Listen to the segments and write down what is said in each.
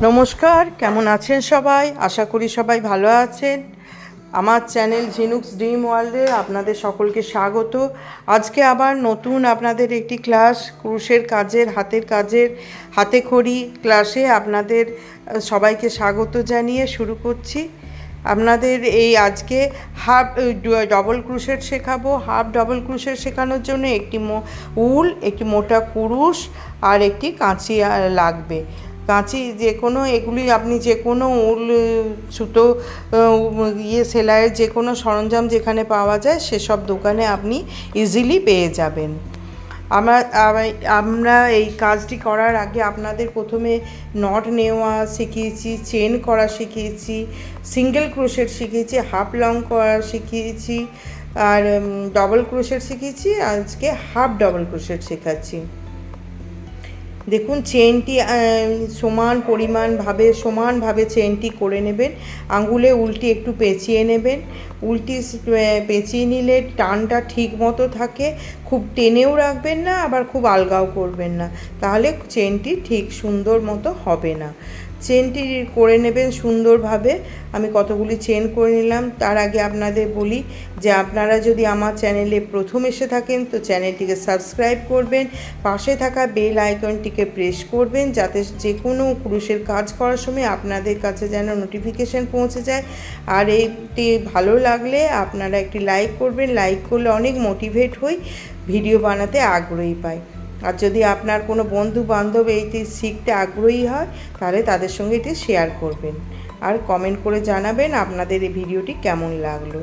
নমস্কার, কেমন আছেন সবাই? আশা করি সবাই ভালো আছেন। আমার চ্যানেল ঝিনুকস ড্রিম ওয়ার্ল্ডে আপনাদের সকলকে স্বাগত। আজকে আবার নতুন আপনাদের একটি ক্লাস, ক্রুশের কাজের, হাতের কাজের, হাতেখড়ি ক্লাসে আপনাদের সবাইকে স্বাগত জানিয়ে শুরু করছি। আপনাদের এই আজকে হাফ ডবল ক্রুশেট শেখাবো। হাফ ডবল ক্রুশেট শেখানোর জন্য একটি উল, একটি মোটা কুরুশ আর একটি কাঁচি লাগবে। কাঁচি যে কোনো, এগুলি আপনি যে কোনো উল, সুতো, সেলাইয়ের যে কোনো সরঞ্জাম যেখানে পাওয়া যায় সেসব দোকানে আপনি ইজিলি পেয়ে যাবেন। আমরা এই কাজটি করার আগে আপনাদের প্রথমে নট নেওয়া শিখিয়েছি, চেন করা শিখিয়েছি, সিঙ্গেল ক্রোশেট শিখিয়েছি, হাফ লং করা শিখিয়েছি, আর ডবল ক্রোশেট শিখিয়েছি। আজকে হাফ ডবল ক্রোশেট শেখাচ্ছি। দেখুন, চেনটি সমানভাবে চেনটি করে নেবেন। আঙুলে উলটি একটু পেঁচিয়ে নেবেন। উলটি পেঁচিয়ে নিলে টানটা ঠিক মতো থাকে। খুব টেনেও রাখবেন না, আবার খুব আলগাও করবেন না, তাহলে চেনটি ঠিক সুন্দর মতো হবে না। চেনটি করে নেবেন সুন্দরভাবে। আমি কতগুলি চেন করে নিলাম। তার আগে আপনাদের বলি যে আপনারা যদি আমার চ্যানেলে প্রথম এসে থাকেন তো চ্যানেলটিকে সাবস্ক্রাইব করবেন, পাশে থাকা বেল আইকনটিকে প্রেস করবেন, যাতে যে কোনো ক্রুশের কাজ করার সময় আপনাদের কাছে যেন নোটিফিকেশান পৌঁছে যায়। আর এইটি ভালো লাগলে আপনারা একটি লাইক করবেন। লাইক করলে অনেক মোটিভেট হই, ভিডিও বানাতে আগ্রহী পাই। আর যদি আপনার কোনো বন্ধু বান্ধব এইটি শিখতে আগ্রহী হয় তাহলে তাদের সঙ্গে এটি শেয়ার করবেন আর কমেন্ট করে জানাবেন আপনাদের এই ভিডিওটি কেমন লাগলো।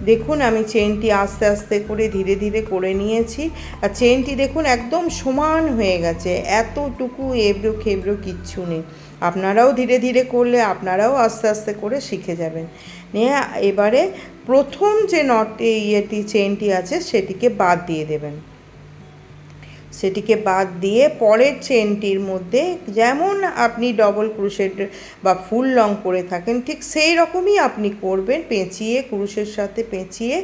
দেখুন, আমি চেনটি আস্তে আস্তে করে ধীরে ধীরে করে নিয়েছি। আর চেনটি দেখুন একদম সমান হয়ে গেছে, এতটুকু এবড়ো খেবড়ো কিচ্ছু নেই। আপনারাও ধীরে ধীরে করলে আপনারাও আস্তে আস্তে করে শিখে যাবেন। নিয়ে এবারে প্রথম যে চেনটি আছে সেটিকে বাদ দিয়ে দেবেন। সেটিকে বাদ দিয়ে পরের চেনটির মধ্যে যেমন আপনি ডবল ক্রোশেট বা ফুল লং করে থাকেন ঠিক সেই রকমই আপনি করবেন। পেঁচিয়ে, ক্রুশের সাথে পেঁচিয়ে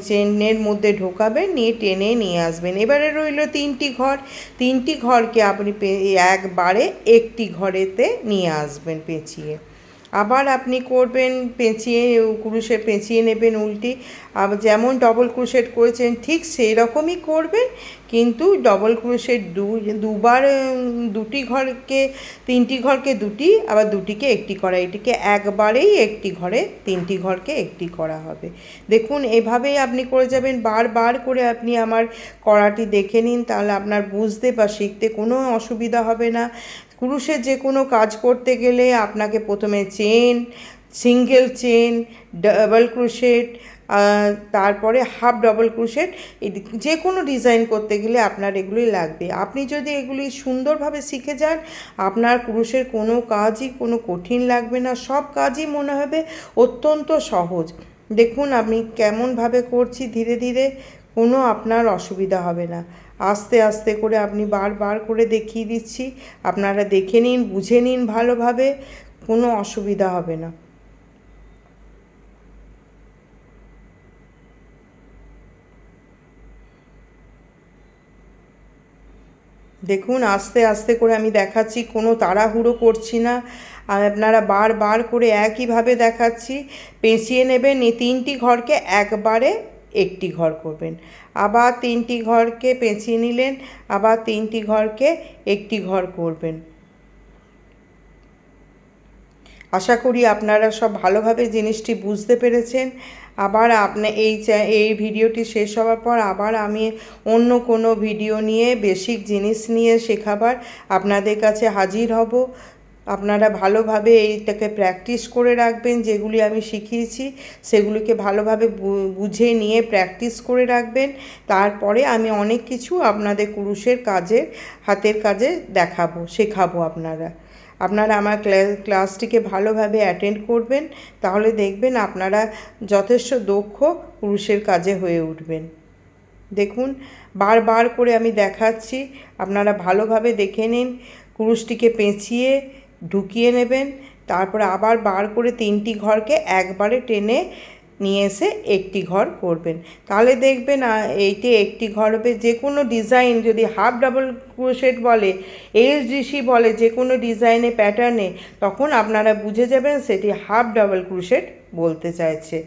চেনের মধ্যে ঢোকাবেন, নিয়ে টেনে নিয়ে আসবেন। এবারে রইল তিনটি ঘরকে আপনি একবারে একটি ঘরেতে নিয়ে আসবেন পেঁচিয়ে। আবার আপনি করবেন পেঁচিয়ে, ক্রুশে পেঁচিয়ে নেবেন উলটি। আবার যেমন ডবল ক্রোশেট করেছেন ঠিক সেই রকমই করবেন, কিন্তু ডবল ক্রোশেট দুবার, তিনটি ঘরকে দুটি, আবার দুটিকে একটি করা, এটিকে একবারেই একটি ঘরে তিনটি ঘরকে একটি করা হবে। দেখুন, এভাবেই আপনি করে যাবেন। বারবার করে আপনি আমার করাটি দেখে নিন, তাহলে আপনার বুঝতে বা শিখতে কোনো অসুবিধা হবে না। ক্রুশে যে কোনো কাজ করতে গেলে আপনাকে প্রথমে chain, single chain, double crochet, তারপরে হাফ ডবল ক্রোশেট, যে কোনো ডিজাইন করতে গেলে আপনার এগুলি লাগবে। আপনি যদি এগুলি সুন্দরভাবে শিখে যান, আপনার ক্রুশের কোনো কাজই কোনো কঠিন লাগবে না, সব কাজই মনে হবে অত্যন্ত সহজ। দেখুন আমি কেমনভাবে করছি, ধীরে ধীরে, কোনো আপনার অসুবিধা হবে না। আস্তে আস্তে করে আপনি বারবার করে দেখিয়ে দিচ্ছি, আপনারা দেখে নিন, বুঝে নিন ভালোভাবে, কোনো অসুবিধা হবে না। দেখুন, আস্তে আস্তে করে আমি দেখাচ্ছি, কোনো তাড়াহুড়ো করছি না। আর আপনারা বারবার করে একইভাবে দেখাচ্ছি। পেঁচিয়ে নেবেন, এই তিনটি ঘরকে একবারে একটি ঘর করবেন। আবার তিনটি ঘরকে পেঁচিয়ে নিলেন, আবার তিনটি ঘরকে একটি ঘর করবেন। আশা করি আপনারা সব ভালোভাবে জিনিসটি বুঝতে পেরেছেন। আবার এই ভিডিওটি শেষ হওয়ার পর আবার আমি অন্য কোনো ভিডিও নিয়ে, বেসিক জিনিস নিয়ে শেখাবার আপনাদের কাছে হাজির হব। আপনারা ভালোভাবে এইটাকে প্র্যাকটিস করে রাখবেন। যেগুলি আমি শিখিয়েছি সেগুলিকে ভালোভাবে বুঝে নিয়ে প্র্যাকটিস করে রাখবেন। তারপরে আমি অনেক কিছু আপনাদের ক্রুশের কাজে, হাতের কাজে শেখাবো। আপনারা আমার ক্লাসটিকে ভালোভাবে অ্যাটেন্ড করবেন, তাহলে দেখবেন আপনারা যথেষ্ট দক্ষ ক্রুশের কাজে হয়ে উঠবেন। দেখুন, বারবার করে আমি দেখাচ্ছি, আপনারা ভালোভাবে দেখে নিন। ক্রুশটিকে পেঁচিয়ে ঢুকিয়ে নেবেন, তারপরে আবার বার করে তিনটি ঘরকে একবারে টেনে নিয়ে এসে একটি ঘর করবেন। তাহলে দেখবেন এইটি একটি ঘর হবে। যে কোনো ডিজাইন যদি হাফ ডাবল ক্রোশেট বলে, এসডিসি বলে, যে কোনো ডিজাইনে প্যাটার্নে, তখন আপনারা বুঝে যাবেন সেটি হাফ ডাবল ক্রোশেট বলতে চাইছে।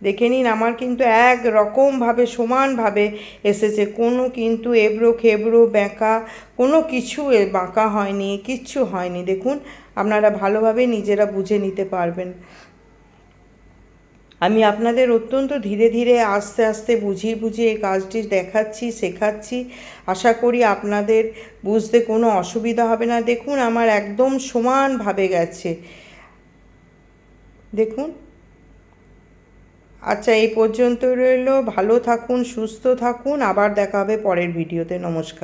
দেখে নিন, আমার কিন্তু এক রকমভাবে সমানভাবে এসেছে, কোনো কিন্তু এবড়ো খেবড়ো বেঁকা কোনো কিছু বাঁকা হয়নি, কিচ্ছু হয়নি। দেখুন, আপনারা ভালোভাবে নিজেরা বুঝে নিতে পারবেন। আমি আপনাদের অত্যন্ত ধীরে ধীরে আস্তে আস্তে বুঝিয়ে বুঝিয়ে এই কাজটি দেখাচ্ছি, শেখাচ্ছি। আশা করি আপনাদের বুঝতে কোনো অসুবিধা হবে না। দেখুন, আমার একদম সমানভাবে গেছে, দেখুন। আচ্ছা, এই পর্যন্ত রইল। ভালো থাকুন, সুস্থ থাকুন, আবার দেখা হবে পরের ভিডিওতে। নমস্কার।